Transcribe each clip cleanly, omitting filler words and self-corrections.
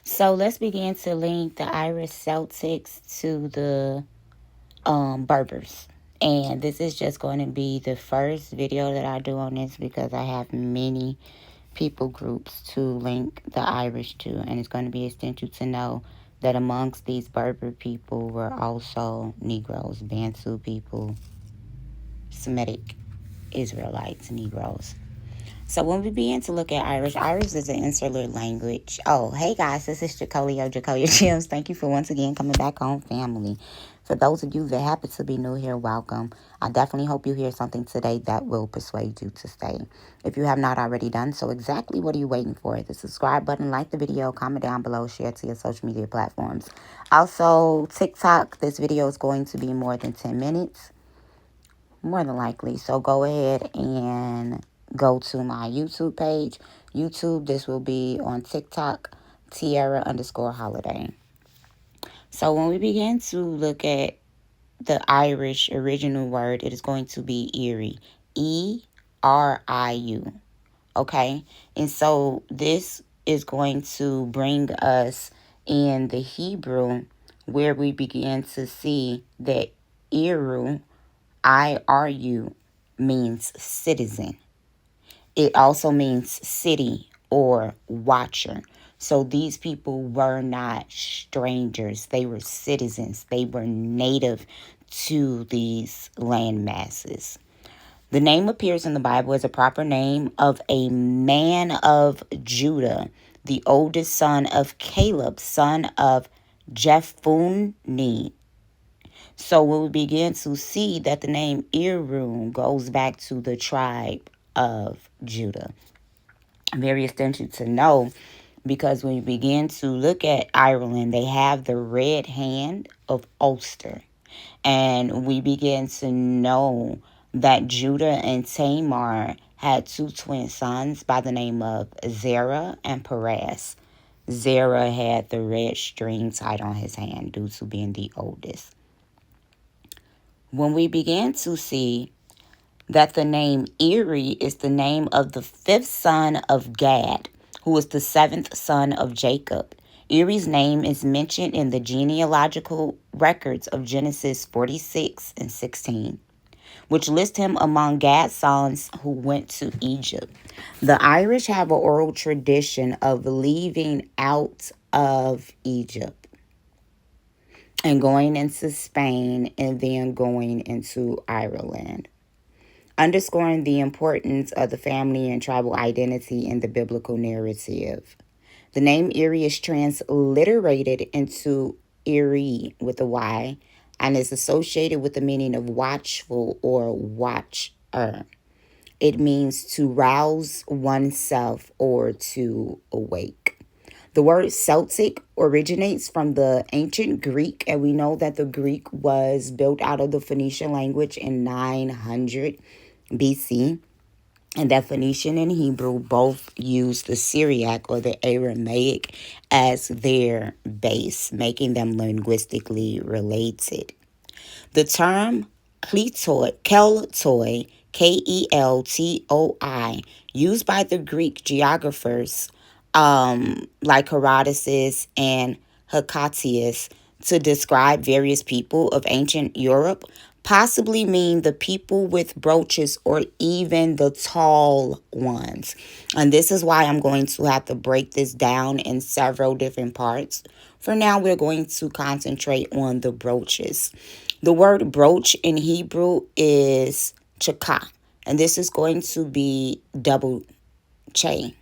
So let's begin to link the Irish Celtics to the Berbers. And this is just going to be the first video that I do on this because I have many people groups to link the Irish to. And it's going to be essential to know that amongst these Berber people were also Negroes, Bantu people, Semitic Israelites, Negroes. So when we begin to look at Irish is an insular language. Oh, hey guys, this is Jacolia Gems. Thank you for once again coming back on, family. For those of you that happen to be new here, welcome. I definitely hope you hear something today that will persuade you to stay. If you have not already done so, exactly what are you waiting for? The subscribe button, like the video, comment down below, share to your social media platforms. Also, TikTok, this video is going to be more than 10 minutes. More than likely. So go ahead and go to my YouTube page. YouTube, this will be on TikTok, Tierra_holiday. So when we begin to look at the Irish original word, it is going to be Erie. Eriu. Okay? And so this is going to bring us in the Hebrew where we begin to see that Eru, IRU, means citizen. It also means city or watcher. So these people were not strangers. They were citizens. They were native to these land masses. The name appears in the Bible as a proper name of a man of Judah, the oldest son of Caleb, son of Jephunneh. So we'll begin to see that the name Eru goes back to the tribe of Judah. Very essential to know because when you begin to look at Ireland, they have the red hand of Ulster. And we begin to know that Judah and Tamar had two twin sons by the name of Zerah and Perez. Zerah had the red string tied on his hand due to being the oldest. When we began to see that the name Erie is the name of the fifth son of Gad, who was the seventh son of Jacob. Erie's name is mentioned in the genealogical records of Genesis 46 and 16, which list him among Gad's sons who went to Egypt. The Irish have an oral tradition of leaving out of Egypt and going into Spain and then going into Ireland, underscoring the importance of the family and tribal identity in the biblical narrative. The name Erie is transliterated into Erie with a Y and is associated with the meaning of watchful or watcher. It means to rouse oneself or to awake. The word Celtic originates from the ancient Greek, and we know that the Greek was built out of the Phoenician language in 900 BC, and that Phoenician and Hebrew both used the Syriac or the Aramaic as their base, making them linguistically related. The term keltoi, Keltoi, used by the Greek geographers like Herodotus and Hecataeus to describe various people of ancient Europe, possibly mean the people with brooches or even the tall ones. And this is why I'm going to have to break this down in several different parts. For now, we're going to concentrate on the brooches. The word brooch in Hebrew is chaka, and this is going to be double che.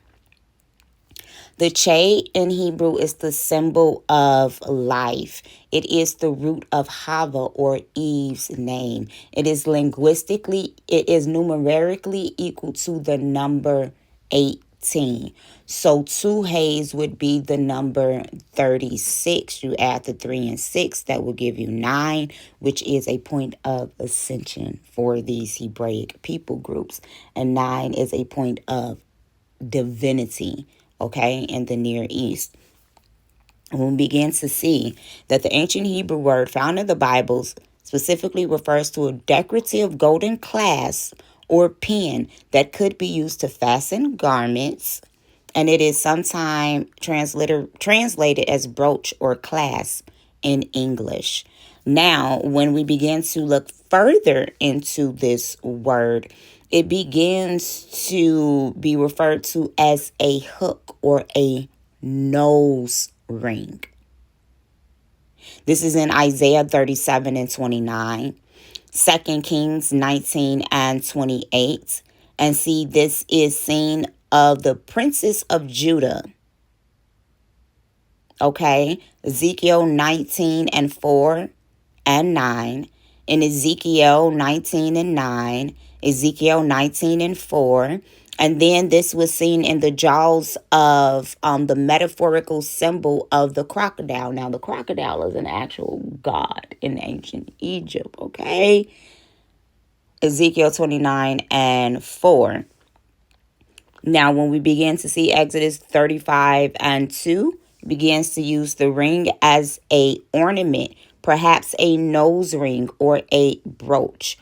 The che in Hebrew is the symbol of life. It is the root of Hava or Eve's name. It is numerically equal to the number 18. So 2 Hays would be the number 36. You add the 3 and 6, that will give you 9, which is a point of ascension for these Hebraic people groups. And 9 is a point of divinity, okay, in the Near East. When we begin to see that the ancient Hebrew word found in the Bibles specifically refers to a decorative golden clasp or pin that could be used to fasten garments and it is sometimes translated as brooch or clasp in English. Now, when we begin to look further into this word, it begins to be referred to as a hook or a nose ring. This is in Isaiah 37 and 29, 2 Kings 19 and 28. And see, this is seen of the princes of Judah. Okay, Ezekiel 19 and 4 and 9. In Ezekiel 19 and 9, Ezekiel 19 and 4. And then this was seen in the jaws of the metaphorical symbol of the crocodile. Now, the crocodile is an actual god in ancient Egypt, okay? Ezekiel 29 and 4. Now, when we begin to see Exodus 35 and 2, it begins to use the ring as a ornament, perhaps a nose ring or a brooch.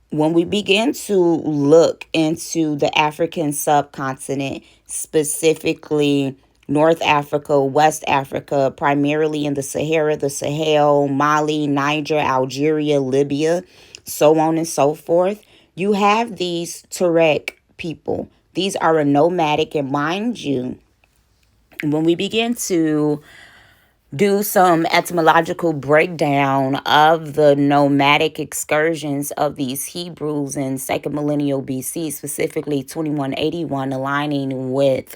When we begin to look into the African subcontinent, specifically North Africa, West Africa, primarily in the Sahara, the Sahel, Mali, Niger, Algeria, Libya, so on and so forth, you have these Tuareg people. These are a nomadic, and mind you, when we begin to do some etymological breakdown of the nomadic excursions of these Hebrews in second millennial BC, specifically 2181, aligning with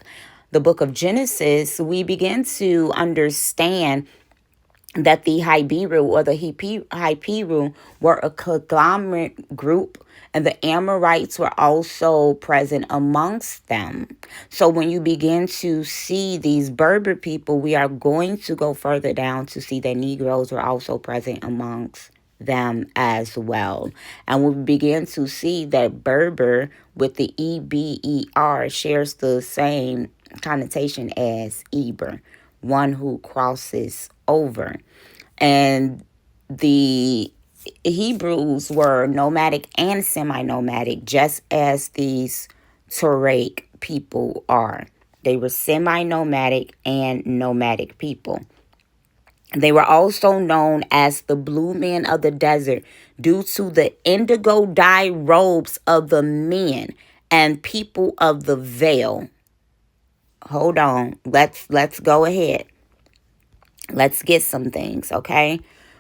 the book of Genesis, we begin to understand that the Hibiru or the Hipiru were a conglomerate group, and the Amorites were also present amongst them. So when you begin to see these Berber people, we are going to go further down to see that Negroes were also present amongst them as well. And we begin to see that Berber with the EBER shares the same connotation as Eber, one who crosses over. And the Hebrews were nomadic and semi-nomadic, just as these Tuareg people are. They were semi-nomadic and nomadic people. They were also known as the blue men of the desert due to the indigo dye robes of the men and people of the veil. Hold on. Let's go ahead. Let's get some things, okay?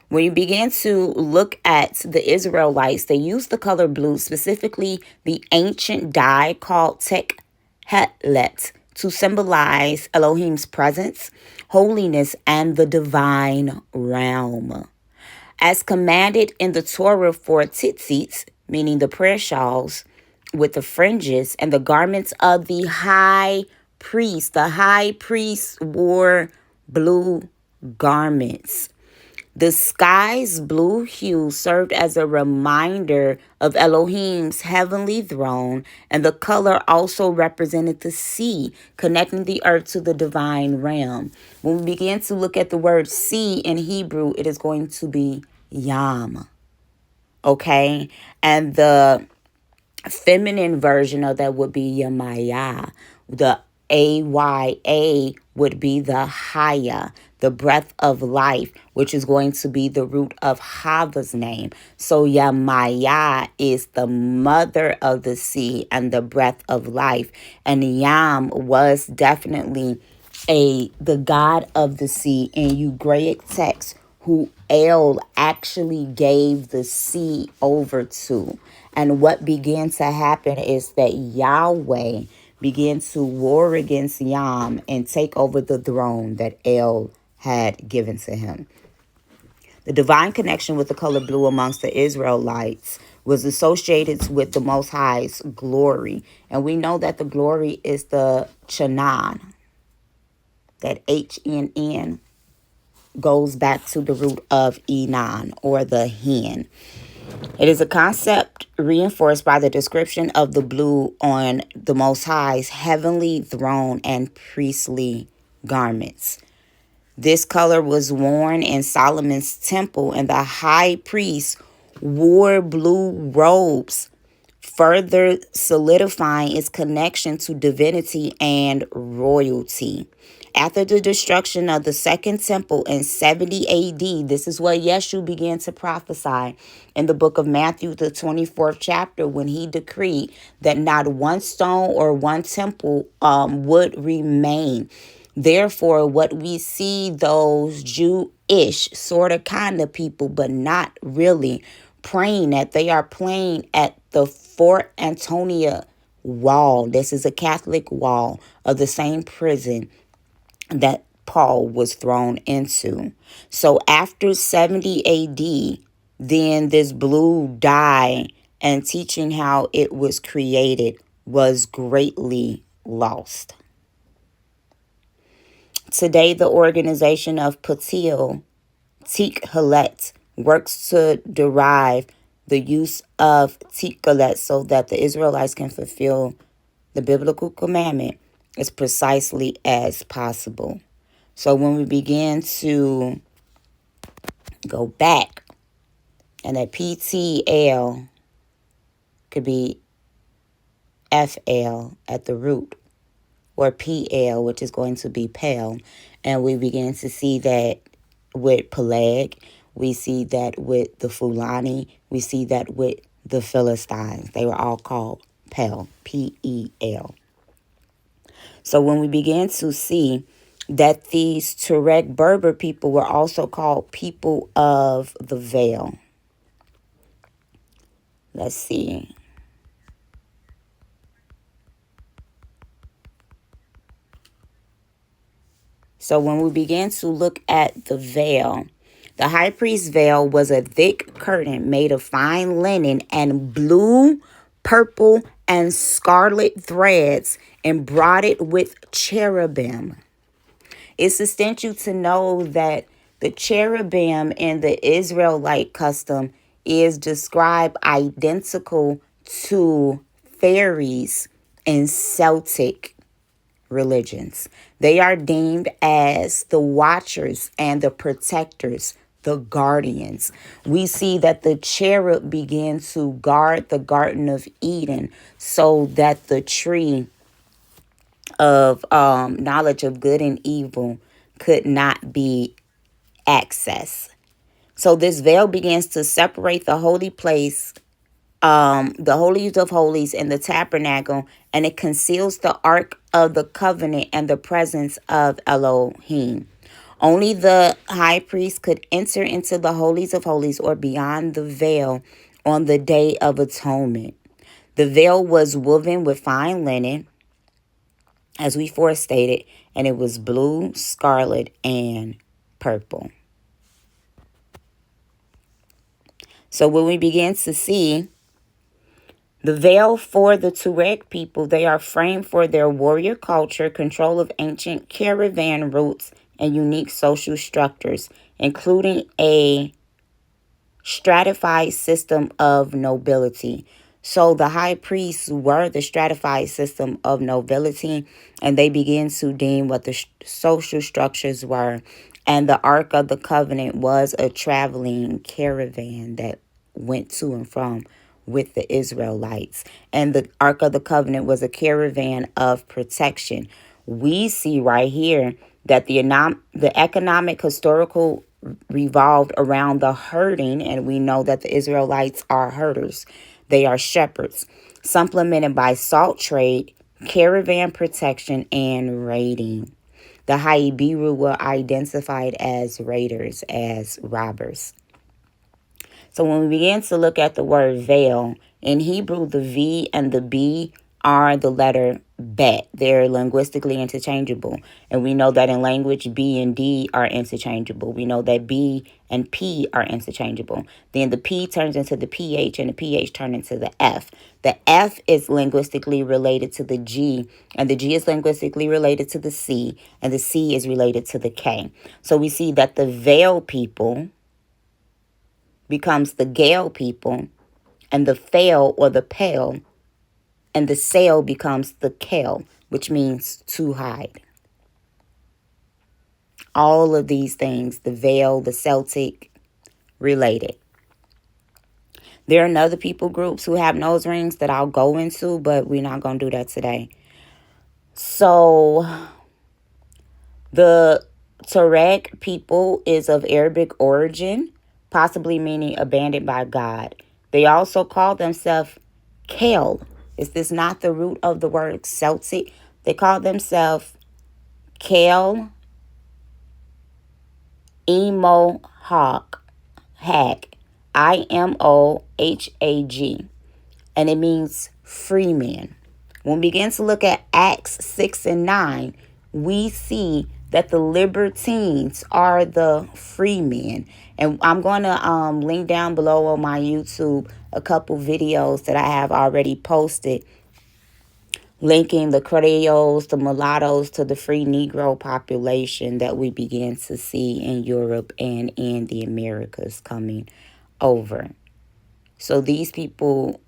When you begin to look at the Israelites, they used the color blue, specifically the ancient dye called Tekhelet, to symbolize Elohim's presence, holiness, and the divine realm. As commanded in the Torah for tzitzits, meaning the prayer shawls with the fringes and the garments of the high priest. The high priest wore blue garments. The sky's blue hue served as a reminder of Elohim's heavenly throne, and the color also represented the sea, connecting the earth to the divine realm. When we begin to look at the word sea in Hebrew, it is going to be yam. Okay? And the feminine version of that would be Yamaya. The AYA would be the Haya, the breath of life, which is going to be the root of Hava's name. So Yamaya is the mother of the sea and the breath of life. And Yam was definitely the god of the sea in Ugaritic text, who El actually gave the sea over to. And what began to happen is that Yahweh began to war against Yam and take over the throne that El had given to him. The divine connection with the color blue amongst the Israelites was associated with the Most High's glory. And we know that the glory is the Chanan. That HNN goes back to the root of Enon, or the hen. It is a concept reinforced by the description of the blue on the Most High's heavenly throne and priestly garments. This color was worn in Solomon's temple, and the high priest wore blue robes further solidifying its connection to divinity and royalty. After the destruction of the second temple in 70 AD, this is what Yeshua began to prophesy in the book of Matthew, the 24th chapter, when he decreed that not one stone or one temple would remain. Therefore, what we see, those Jewish sort of kind of people, but not really praying at, they are praying at the Fort Antonia wall. This is a Catholic wall of the same prison that Paul was thrown into. So after 70 AD, then this blue dye and teaching how it was created was greatly lost. Today, the organization of Patil Tikhalet works to derive the use of Tikhalet so that the Israelites can fulfill the biblical commandment as precisely as possible. So when we begin to go back, and that PTL could be FL at the root, or PL, which is going to be pale, and we begin to see that with Peleg, we see that with the Fulani, we see that with the Philistines. They were all called Pel, Pel. So when we begin to see that these Tuareg Berber people were also called people of the veil. Let's see. So when we begin to look at the veil, the high priest's veil was a thick curtain made of fine linen and blue, purple, and scarlet threads embroidered with cherubim. It's essential to know that the cherubim in the Israelite custom is described identical to fairies in Celtic religions. They are deemed as the watchers and the protectors, the guardians. We see that the cherub began to guard the Garden of Eden so that the tree of knowledge of good and evil could not be accessed. So this veil begins to separate the holy place, the holies of holies, and the tabernacle, and it conceals the ark of the covenant and the presence of Elohim. Only the high priest could enter into the holies of holies or beyond the veil on the Day of Atonement. The veil was woven with fine linen, as we forestated, and it was blue, scarlet, and purple. So when we begin to see the veil for the Tuareg people, they are framed for their warrior culture, control of ancient caravan routes, and unique social structures, including a stratified system of nobility. So the high priests were the stratified system of nobility, and they began to deem what the social structures were. And the Ark of the Covenant was a traveling caravan that went to and from with the Israelites. And the Ark of the Covenant was a caravan of protection. We see right here that the economic historical revolved around the herding, and we know that the Israelites are herders. They are shepherds, supplemented by salt trade, caravan protection, and raiding. The Hebrew were identified as raiders, as robbers. So when we begin to look at the word veil, in Hebrew, the V and the B are the letter bet. They're linguistically interchangeable. And we know that in language, B and D are interchangeable. We know that B and P are interchangeable. Then the P turns into the PH and the PH turns into the F. The F is linguistically related to the G, and the G is linguistically related to the C, and the C is related to the K. So we see that the veil people becomes the Gale people, and the fail or the pale, and the sail becomes the kale, which means to hide. All of these things, the veil, the Celtic, related. There are another people groups who have nose rings that I'll go into, but we're not going to do that today. So the Tuareg people is of Arabic origin, possibly meaning abandoned by God. They also call themselves Kale. Is this not the root of the word Celtic? They call themselves Kale Imo Hag, Imohag, and it means free man. When we begin to look at Acts 6 and 9, we see that the libertines are the free men. And I'm going to link down below on my YouTube a couple videos that I have already posted linking the Creoles, the mulattoes to the free Negro population that we begin to see in Europe and in the Americas coming over. So these people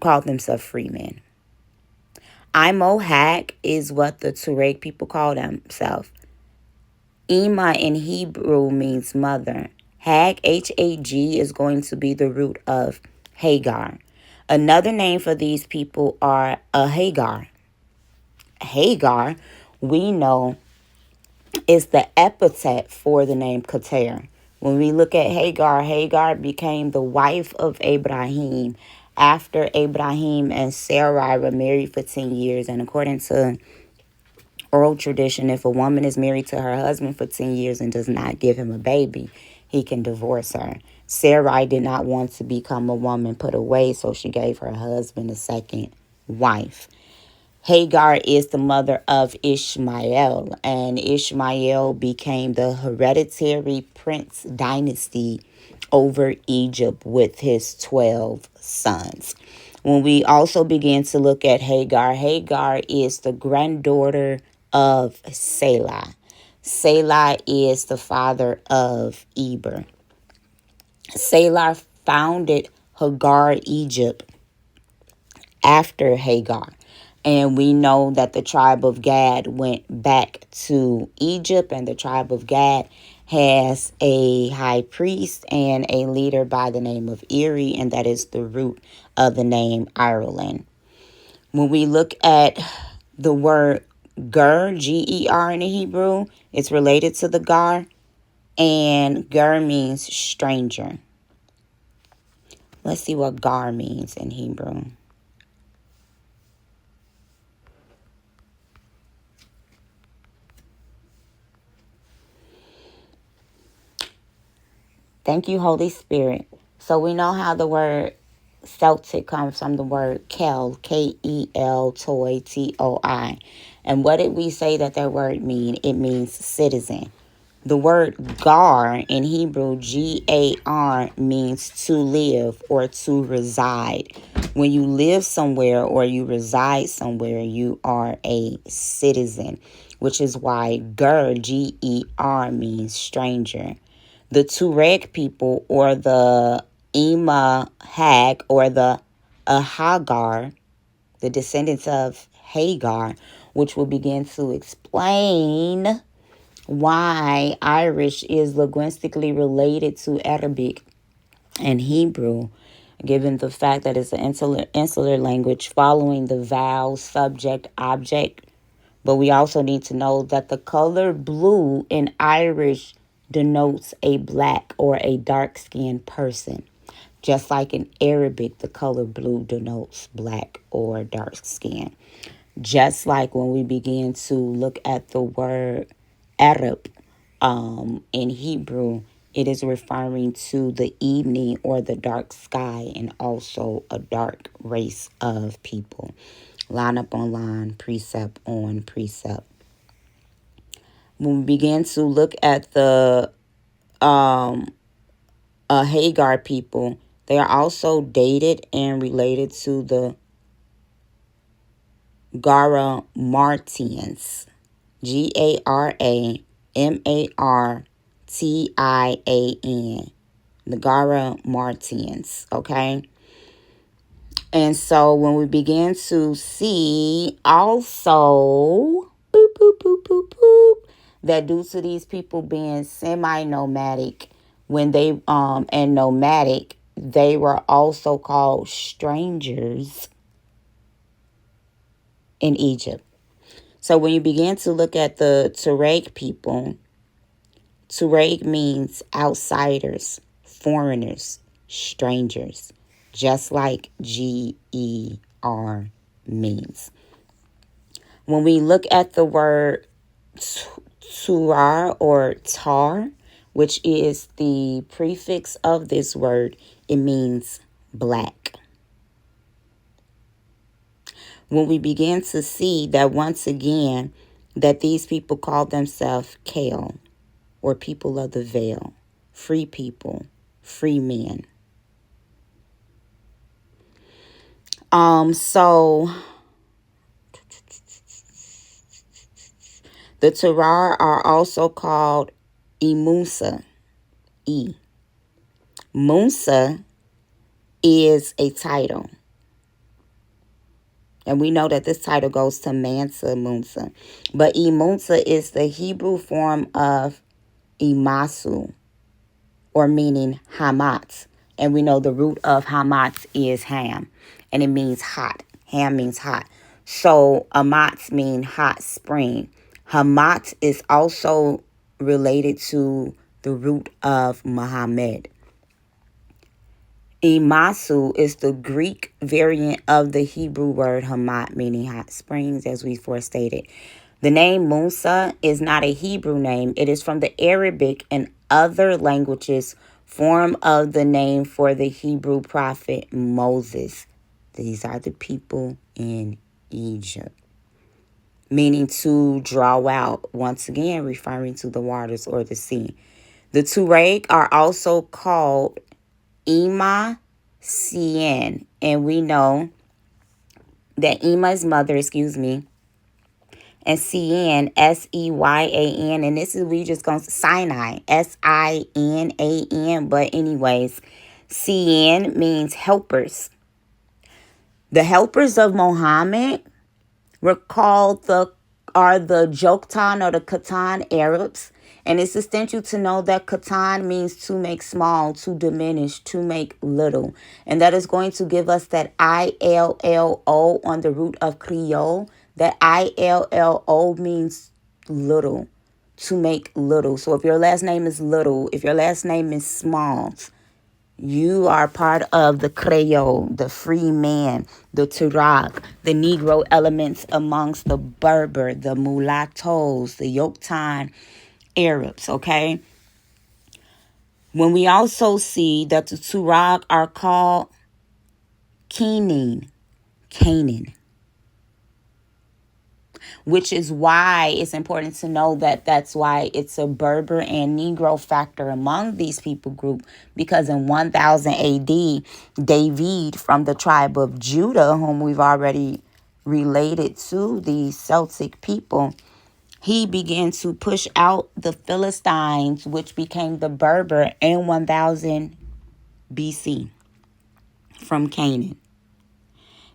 call themselves free men. Imohag is what the Tuareg people call themselves. Ima in Hebrew means mother. Hag, H-A-G, is going to be the root of Hagar. Another name for these people are a Hagar. Hagar, we know, is the epithet for the name Qatar. When we look at Hagar, Hagar became the wife of Abraham after Abraham and Sarai were married for 10 years. And according to oral tradition, if a woman is married to her husband for 10 years and does not give him a baby, he can divorce her. Sarai did not want to become a woman put away, so she gave her husband a second wife. Hagar is the mother of Ishmael, and Ishmael became the hereditary prince dynasty over Egypt with his 12 sons. When we also begin to look at Hagar, Hagar is the granddaughter of Selah. Selah is the father of Eber. Selah founded Hagar, Egypt, after Hagar. And we know that the tribe of Gad went back to Egypt, and the tribe of Gad has a high priest and a leader by the name of Eri, and that is the root of the name Ireland. When we look at the word Ger, G-E-R in the Hebrew, it's related to the Gar, and Ger means stranger. Let's see what Gar means in Hebrew. Thank you, Holy Spirit. So we know how the word Celtic comes from the word Kel, K-E-L, toy, T-O-I. And what did we say that word mean? It means citizen. The word Gar in Hebrew, G-A-R, means to live or to reside. When you live somewhere or you reside somewhere, you are a citizen, which is why Ger, G-E-R, means stranger. The Tuareg people, or the Hag, or the Hagar, the descendants of Hagar, which will begin to explain why Irish is linguistically related to Arabic and Hebrew, given the fact that it's an insular language following the vowel, subject, object. But we also need to know that the color blue in Irish denotes a black or a dark-skinned person. Just like in Arabic, the color blue denotes black or dark skin. Just like when we begin to look at the word Arab in Hebrew, it is referring to the evening or the dark sky and also a dark race of people. Line up on line, precept on precept. When we begin to look at the Hagar people, they are also dated and related to the Garamantes. Garamartian. The Garamantes, okay? And so when we begin to see also, boop, boop, boop, boop, boop, that due to these people being semi-nomadic, when they and nomadic, they were also called strangers in Egypt. So when you begin to look at the Tuareg people, Tuareg means outsiders, foreigners, strangers, just like GER means. When we look at the word tuar or tar, which is the prefix of this word, it means black. When we begin to see that once again, that these people call themselves Kale, or people of the veil, free people, free men. So the Terrar are also called Imusa. Musa is a title. And we know that this title goes to Mansa Musa. But Imusa is the Hebrew form of Imasu, or meaning Hamat. And we know the root of Hamat is Ham, and it means hot. Ham means hot. So Amat means hot spring. Hamat is also related to the root of Muhammad. Imasu is the Greek variant of the Hebrew word Hamat, meaning hot springs, as we stated. The name Musa is not a Hebrew name. It is from the Arabic and other languages form of the name for the Hebrew prophet Moses. These are the people in Egypt, meaning to draw out, once again referring to the waters or the sea. The Tuareg are also called Ima Sien, and we know that Ima's mother, and Sien, Seyyan, and this is, we just going to Sinai, Sinan, but anyways, Sien means helpers. The helpers of Muhammad were called the Joktan or the Khatan Arabs. And it's essential to know that Khatan means to make small, to diminish, to make little. And that is going to give us that ILLO on the root of Creole. That ILLO means little, to make little. So if your last name is Little, if your last name is Small, you are part of the Creole, the free man, the Tuareg, the Negro elements amongst the Berber, the mulattoes, the Yoktan Arabs, okay? When we also see that the Tuareg are called Canaan, which is why it's important to know that that's why it's a Berber and Negro factor among these people group, because in 1000 AD, David from the tribe of Judah, whom we've already related to these Celtic people, he began to push out the Philistines, which became the Berber in 1000 BC from Canaan.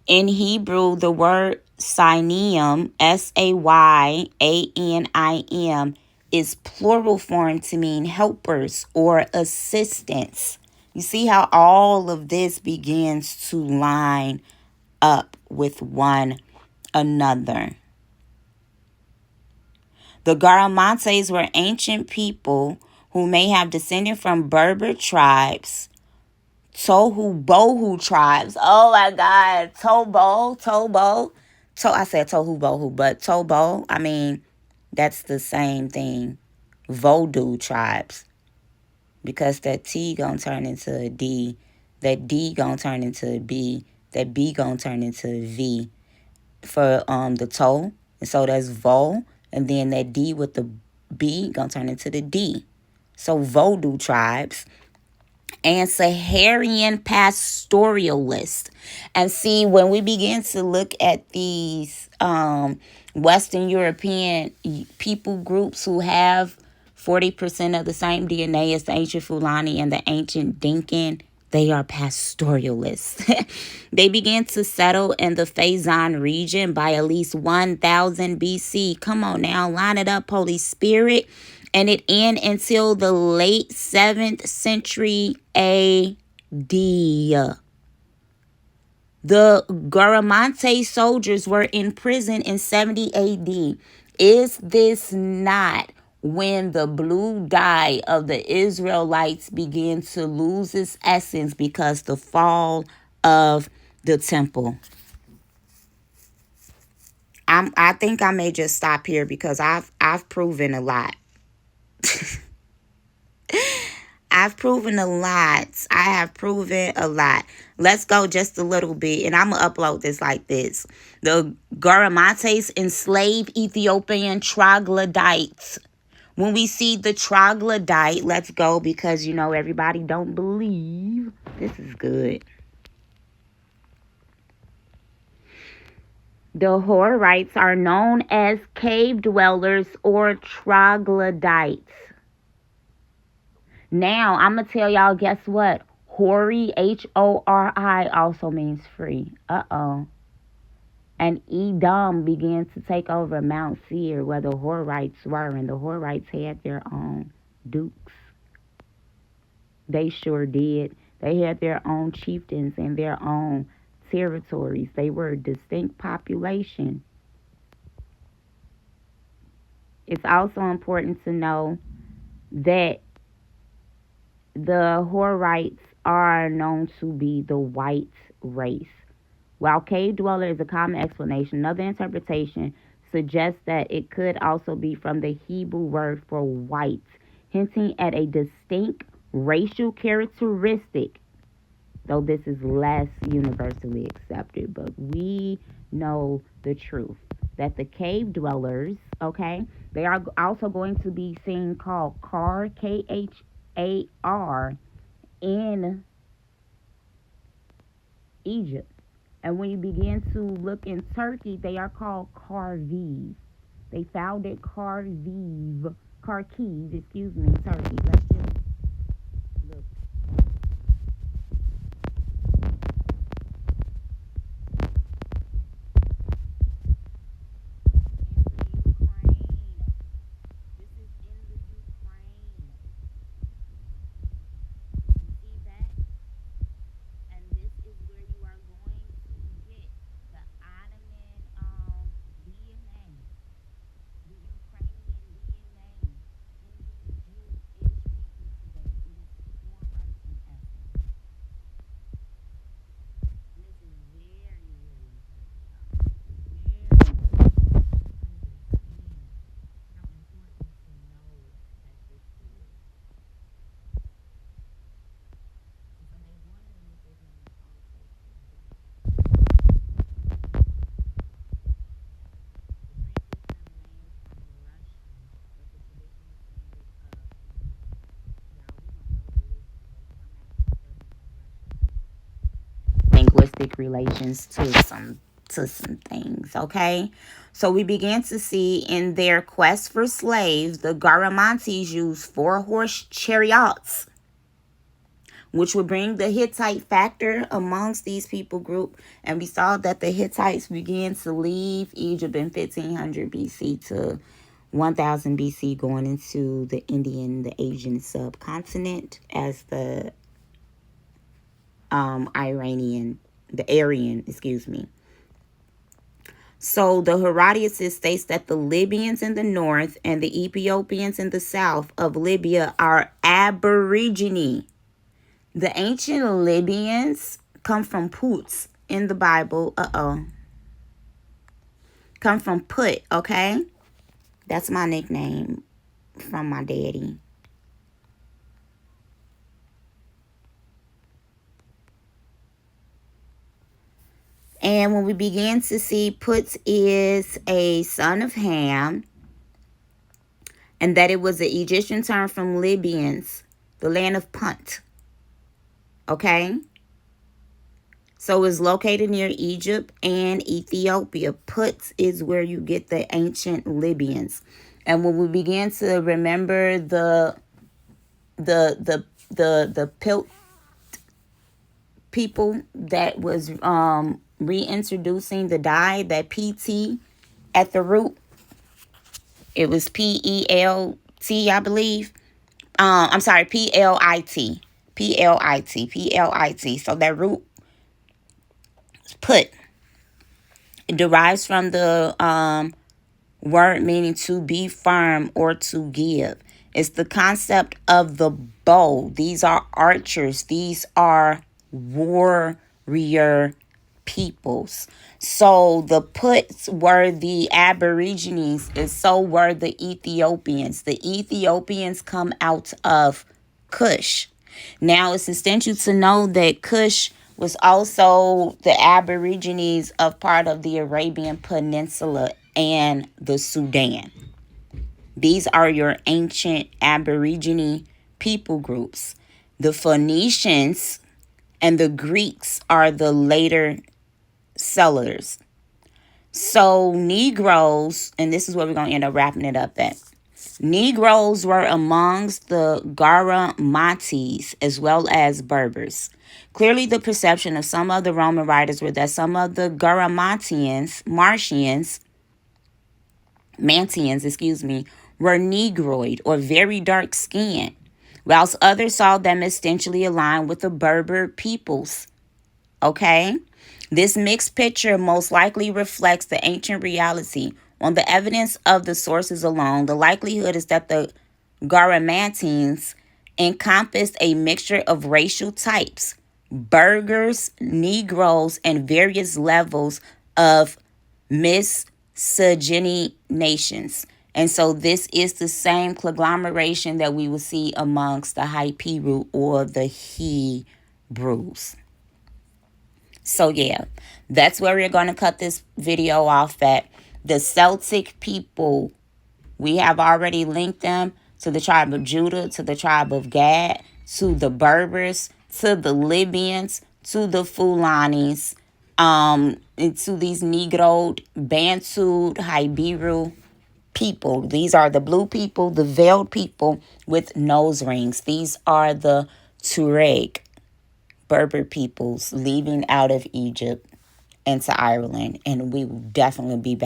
In Hebrew, the word Saynim, Sayyanim, is plural form to mean helpers or assistants. You see how all of this begins to line up with one another. The Garamantes were ancient people who may have descended from Berber tribes, Tohu tribes. Oh my God. Tobo. I said Tohu Bohu, but Tobo, I mean, that's the same thing. Vodou tribes. Because that T gonna turn into a D. That D gonna turn into a B. That B gonna turn into a V for the toe. And so that's Vo. And then that D with the B gonna turn into the D. So Vodou tribes. And Saharian pastoralists. And see, when we begin to look at these Western European people groups who have 40% of the same DNA as the ancient Fulani and the ancient Dinkan, they are pastoralists. They began to settle in the Fezzan region by at least 1000 BC. Come on now, line it up, Holy Spirit. And it ended until the late 7th century AD. The Garamantes soldiers were in prison in 70 AD. Is this not when the blue dye of the Israelites began to lose its essence because the fall of the temple? I think I may just stop here because I've proven a lot. I've proven a lot. I have proven a lot. Let's go just a little bit, and I'm going to upload this like this. The Garamantes enslaved Ethiopian troglodytes. When we see the troglodyte, let's go because, everybody don't believe. This is good. The Horites are known as cave dwellers or troglodytes. Now, I'm going to tell y'all, guess what? Hori, Hori, also means free. Uh-oh. And Edom began to take over Mount Seir, where the Horites were, and the Horites had their own dukes. They sure did. They had their own chieftains and their own territories. They were a distinct population. It's also important to know that the Horites are known to be the white race. While cave dweller is a common explanation, another interpretation suggests that it could also be from the Hebrew word for white, hinting at a distinct racial characteristic, though this is less universally accepted. But we know the truth, that the cave dwellers, okay, they are also going to be seen called Khar, Khar, in Egypt. And when you begin to look in Turkey, they are called Kharkiv. They founded Kharkiv, Turkey. Let's just look. This is in the Ukraine. You see that? And this is where you are going to get the Ottoman DNA, the Ukrainian DNA, in the Jewish people today. It is more right in essence. And this is very, very important, y'all. Very important to understand how important to know that this is. And so they wanted to make this name also black. Linguistic relations to some things, okay? So we began to see in their quest for slaves, the Garamantes used 4-horse chariots, which would bring the Hittite factor amongst these people group. And we saw that the Hittites began to leave Egypt in 1500 BC to 1000 BC, going into the Asian subcontinent as the Aryan. So the Herodotus states that the Libyans in the north and the Ethiopians in the south of Libya are Aborigine. The ancient Libyans come from Puts in the Bible. Come from Put, okay? That's my nickname from my daddy. And when we begin to see, Put is a son of Ham, and that it was an Egyptian term from Libyans, the land of Punt. Okay? So it's located near Egypt and Ethiopia. Put is where you get the ancient Libyans. And when we begin to remember the Pilt people that was reintroducing the dye, that PT at the root, it was PELT, I believe. I'm sorry, PLIT. P-L-I-T, P-L-I-T. So that root put, it derives from the word meaning to be firm or to give. It's the concept of the bow. These are archers. These are warrior peoples. So the Puts were the Aborigines, and so were the Ethiopians. The Ethiopians come out of Kush. Now, it's essential to know that Kush was also the Aborigines of part of the Arabian Peninsula and the Sudan. These are your ancient Aborigine people groups. The Phoenicians and the Greeks are the later settlers. So Negroes, and this is where we're going to end up wrapping it up at. Negroes were amongst the Garamantes as well as Berbers. Clearly, the perception of some of the Roman writers were that some of the Garamantians, Mantians, were Negroid or very dark skinned, whilst others saw them essentially aligned with the Berber peoples. Okay? This mixed picture most likely reflects the ancient reality. On the evidence of the sources alone, the likelihood is that the Garamantes encompassed a mixture of racial types, burghers, Negroes, and various levels of miscegenations. And so this is the same conglomeration that we will see amongst the Hyperu or the Hebrews. So yeah, that's where we're going to cut this video off at. The Celtic people, we have already linked them to the tribe of Judah, to the tribe of Gad, to the Berbers, to the Libyans, to the Fulanis, to these Negro, Bantu, Hyberu people. These are the blue people, the veiled people with nose rings. These are the Tuareg, Berber peoples leaving out of Egypt into Ireland, and we will definitely be back.